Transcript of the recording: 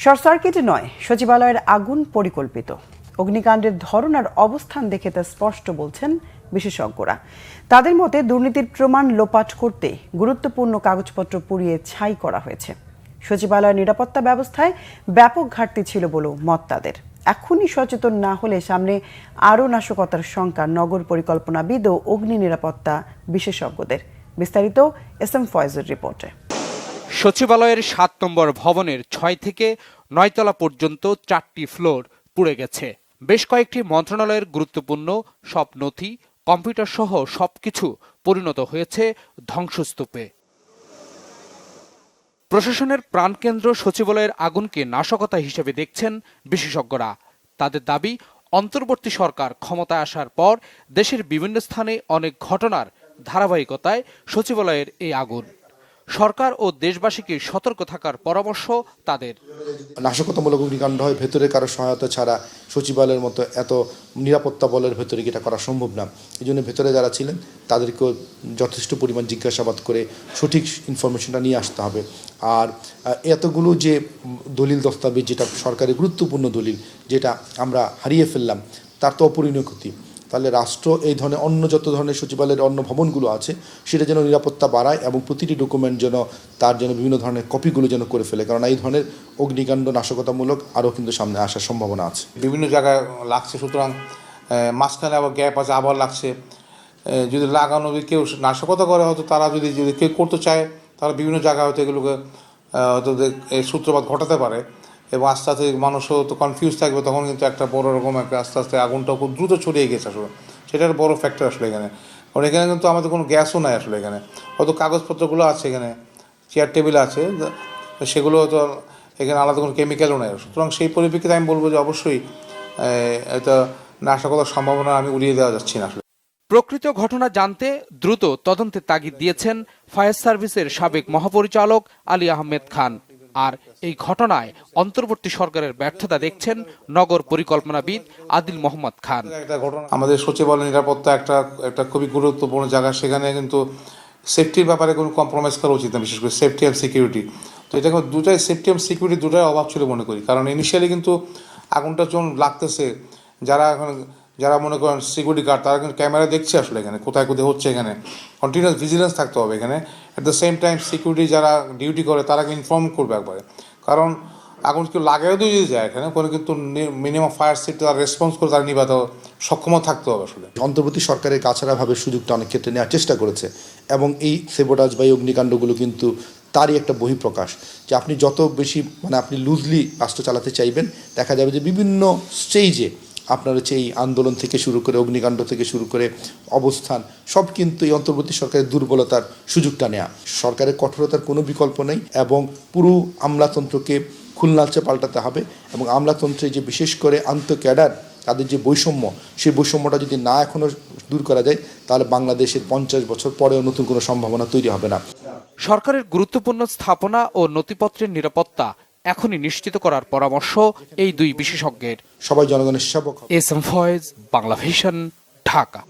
Short সার্কিটে নয়, সচিবালয়ের আগুন পরিকল্পিত। অগ্নিকাণ্ডের ধরন আর অবস্থান দেখে তা স্পষ্ট বলছেন বিশেষজ্ঞরা। তাদের মতে দুর্নীতির প্রমাণ লোপাট করতে গুরুত্বপূর্ণ কাগজপত্র পুড়িয়ে ছাই করা হয়েছে। সচিবালয়ের নিরাপত্তা ব্যবস্থায় ব্যাপক ঘাটতি ছিল বলেও মত তাদের। এখনই সচেতন না হলে সামনে আরও নাশকতার শঙ্কা নগর পরিকল্পনাবিদ ও অগ্নি নিরাপত্তা বিশেষজ্ঞদের। বিস্তারিত এস এম ফয়েজের রিপোর্টে। সচিবালয়ের ৭ নম্বর ভবনের ৬ থেকে ৯ তলা পর্যন্ত ৪টি ফ্লোর পুড়ে গেছে। বেশ কয়েকটি মন্ত্রণালয়ের গুরুত্বপূর্ণ সব নথি, কম্পিউটার সহ সবকিছু পরিণত হয়েছে ধ্বংসস্তূপে। প্রশাসনের প্রাণকেন্দ্র সচিবালয়ের আগুনকে নাশকতা হিসেবে দেখছেন বিশেষজ্ঞরা। তাদের দাবি, অন্তর্বর্তী সরকার ক্ষমতায় আসার পর দেশের বিভিন্ন স্থানে অনেক ঘটনার ধারাবাহিকতায় সচিবালয়ের এই আগুন। সরকার ও দেশবাসীকে সতর্ক থাকার পরামর্শ তাদের। নাশকতামূলক অগ্নিকাণ্ড হয় ভেতরে কারো সহায়তা ছাড়া সচিবালয়ের মতো এত নিরাপত্তা বলের ভেতরে এটা করা সম্ভব না। এই জন্য ভেতরে যারা ছিলেন তাদেরকেও যথেষ্ট পরিমাণ জিজ্ঞাসাবাদ করে সঠিক ইনফরমেশনটা নিয়ে আসতে হবে। আর এতগুলো যে দলিল দস্তাবেজ, যেটা সরকারের গুরুত্বপূর্ণ দলিল, যেটা আমরা হারিয়ে ফেললাম, তার তো অপরিণীয় ক্ষতি। তাহলে রাষ্ট্র এই ধরনের অন্য যত ধরনের সচিবালয়ের অন্য ভবনগুলো আছে সেটা যেন নিরাপত্তা বাড়ায় এবং প্রতিটি ডকুমেন্ট যেন তার যেন বিভিন্ন ধরনের কপিগুলো যেন করে ফেলে, কারণ এই ধরনের অগ্নিকাণ্ড নাশকতামূলক আরও কিন্তু সামনে আসার সম্ভাবনা আছে। বিভিন্ন জায়গায় লাগছে, সুতরাং মাঝখানে আবার গ্যাপ আছে, আবার লাগছে। যদি লাগানো কেউ নাশকতা করে, হয়তো তারা যদি কেউ করতে চায়, তারা বিভিন্ন জায়গায় হয়তো এগুলোকে হয়তো সূত্রপাত ঘটাতে পারে এবং আস্তে আস্তে মানুষও তো কনফিউজ থাকবে। তখন কিন্তু একটা বড় রকম একটা আস্তে আস্তে আগুনটা খুব দ্রুত ছড়িয়ে গেছে আসলে। সেটার বড় ফ্যাক্টর আসলে এখানে, কারণ এখানে কিন্তু আমাদের কোনো গ্যাসও নাই আসলে। এখানে হয়তো কাগজপত্রগুলো আছে, এখানে চেয়ার টেবিল আছে, সেগুলো হয়তো এখানে আলাদা কোনো কেমিক্যালও নাই। সুতরাং সেই পরিপ্রেক্ষিতে আমি বলবো যে অবশ্যই এটা নাশকতার সম্ভাবনা আমি উড়িয়ে দেওয়া যাচ্ছি না আসলে। প্রকৃত ঘটনা জানতে দ্রুত তদন্তের তাগিদ দিয়েছেন ফায়ার সার্ভিসের সাবেক মহাপরিচালক আলী আহমেদ খান। আর এই ঘটনায় অন্তর্বর্তী সরকারের ব্যর্থতা দেখছেন নগর পরিকল্পনাবিদ আদিল মোহাম্মদ খান। আমাদের সচিবালয় নিরাপত্তা একটা খুবই গুরুত্বপূর্ণ জায়গা। সেখানে কিন্তু সেফটির ব্যাপারে কোনো কম্প্রোমাইজ করা উচিত না, বিশেষ করে সেফটি অ্যান্ড সিকিউরিটি। তো এটা দুটাই, সেফটি অ্যান্ড সিকিউরিটি দুটাই অভাব ছিল মনে করি। কারণ ইনিশিয়ালি কিন্তু আগুনটা যখন লাগতেছে, যারা মনে করেন সিকিউরিটি গার্ড, তারা কিন্তু ক্যামেরা দেখছে আসলে এখানে কোথায় কোথায় হচ্ছে। এখানে কন্টিনিউয়াস ভিজিলেন্স থাকতে হবে এখানে। At the same time security যারা ডিউটি করে তারাকে ইনফর্ম করবে একবারে, কারণ আগুন কেউ লাগাইও দিয়ে যদি যায় এখানে কোনো, কিন্তু মিনিমাম ফায়ার সেফটি তারা রেসপন্স করে তারা নিবাতে সক্ষম থাকতে হবে আসলে। অন্তর্বর্তী সরকারের কাছাড়াভাবে সুযোগটা অনেক ক্ষেত্রে নেওয়ার চেষ্টা করেছে এবং এই সেবোটাজ বা অগ্নিকাণ্ডগুলো কিন্তু তারই একটা বহিঃপ্রকাশ, যে আপনি যত বেশি আপনি লুজলি রাষ্ট্র চালাতে চাইবেন, দেখা যাবে যে বিভিন্ন স্টেজে আপনার হচ্ছে এই আন্দোলন থেকে শুরু করে অগ্নিকাণ্ড থেকে শুরু করে অবস্থান সব কিন্তু এই অন্তর্বর্তী সরকারের দুর্বলতার সুযোগটা নেওয়া। সরকারের কঠোরতার কোনো বিকল্প নেই এবং পুরো আমলাতন্ত্রকে খুলনাচে পাল্টাতে হবে এবং আমলাতন্ত্রে যে বিশেষ করে ক্যাডার তাদের যে বৈষম্য, সেই বৈষম্যটা যদি না এখনও দূর করা যায়, তাহলে বাংলাদেশের ৫০ বছর পরেও নতুন কোনো সম্ভাবনা তৈরি হবে না। সরকারের গুরুত্বপূর্ণ স্থাপনা ও নথিপত্রের নিরাপত্তা এখনই নিশ্চিত করার পরামর্শ এই দুই বিশেষজ্ঞের। সবাই জনগণের সেবক। S M Foyez, Bangla Vision, Dhaka.